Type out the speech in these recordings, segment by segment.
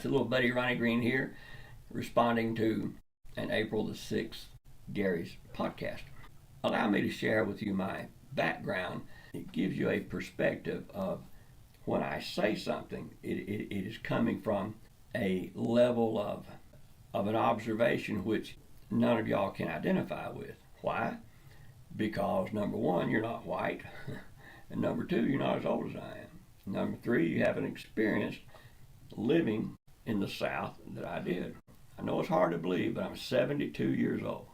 little buddy Ronnie Green here, responding to an April the 6th Gary's podcast. Allow me to share with you my background. It gives you a perspective of when I say something, it is coming from a level of an observation which none of y'all can identify with. Why? Because number one, you're not white, and number two, you're not as old as I am. Number three, you haven't experienced living in the South that I did. I know it's hard to believe, but I'm 72 years old.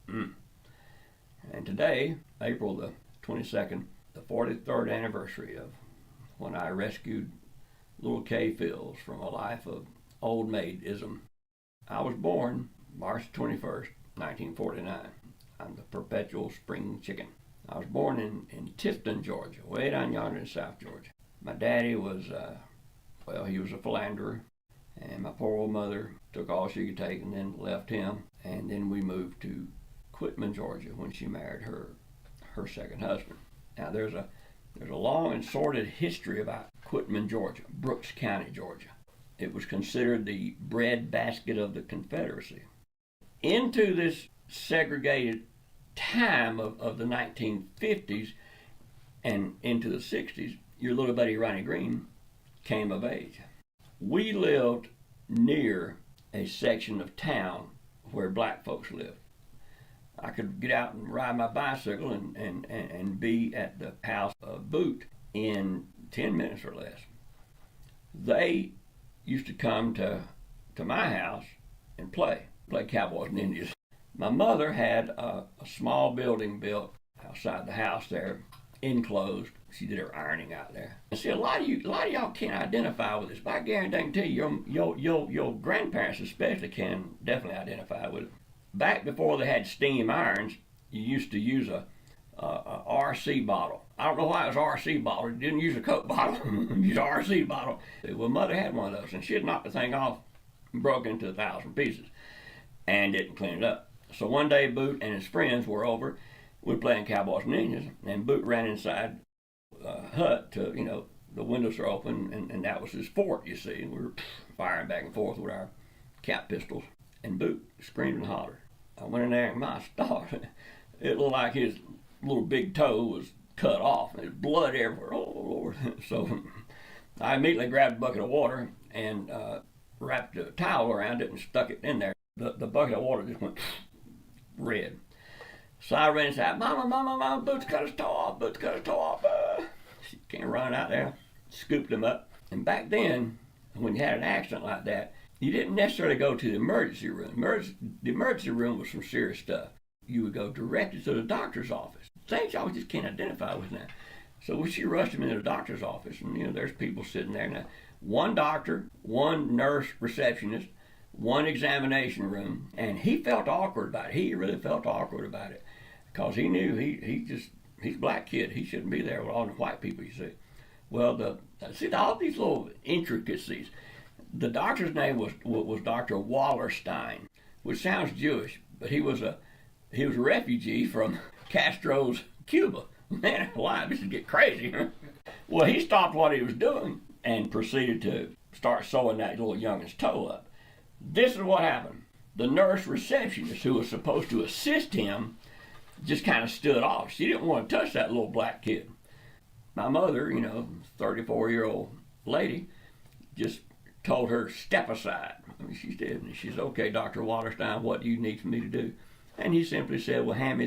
And today, April the 22nd, the 43rd anniversary of when I rescued little Kay Fields from a life of old maidism. I was born March 21st, 1949. I'm the perpetual spring chicken. I was born in Tifton, Georgia, way down yonder in South Georgia. My daddy was, he was a philanderer, and my poor old mother took all she could take and then left him. And then we moved to Quitman, Georgia, when she married her second husband. Now there's a long and sordid history about Quitman, Georgia, Brooks County, Georgia. It was considered the breadbasket of the Confederacy. Into this segregated time of the 1950s and into the 60s, your little buddy Ronnie Green came of age. We lived near a section of town where black folks lived. I could get out and ride my bicycle and be at the house of Boot in 10 minutes or less. They used to come to my house and play Cowboys and Indians. My mother had a small building built outside the house there, enclosed. She did her ironing out there. And see, a lot of y'all can't identify with this, but I guarantee you, your grandparents especially can definitely identify with it. Back before they had steam irons, you used to use a RC bottle. I don't know why it was RC bottle. You didn't use a Coke bottle. You used an RC bottle. Well, Mother had one of those, and she had knocked the thing off and broke into 1,000 pieces and didn't clean it up. So one day, Boot and his friends were over. We were playing Cowboys and Indians, and Boot ran inside a hut to, the windows are open, and that was his fort, you see. And we were firing back and forth with our cap pistols, and Boot screamed and hollered. I went in there, and my star, it looked like his little big toe was cut off, and there's blood everywhere. Oh, Lord. So I immediately grabbed a bucket of water and wrapped a towel around it and stuck it in there. The bucket of water just went red. So I ran inside, Mama, Boot's cut his toe off, Boot's cut his toe off. She came running out there, scooped him up. And back then, when you had an accident like that, you didn't necessarily go to the emergency room. The emergency room was some serious stuff. You would go directly to the doctor's office. Things y'all just can't identify with now. So she rushed him into the doctor's office, and there's people sitting there. Now, one doctor, one nurse receptionist, one examination room, and he felt awkward about it. He really felt awkward about it because he knew he's a black kid. He shouldn't be there with all the white people, you see. Well, all these little intricacies. The doctor's name was Dr. Wallerstein, which sounds Jewish, but he was a refugee from Castro's Cuba. Man, why this would get crazy. Well, he stopped what he was doing and proceeded to start sewing that little youngin's toe up. This is what happened. The nurse receptionist, who was supposed to assist him, just kind of stood off. She didn't want to touch that little black kid. My mother, 34-year-old lady, just told her, step aside. She did. And she said, okay, Dr. Wallerstein, what do you need for me to do? And he simply said, well, hand me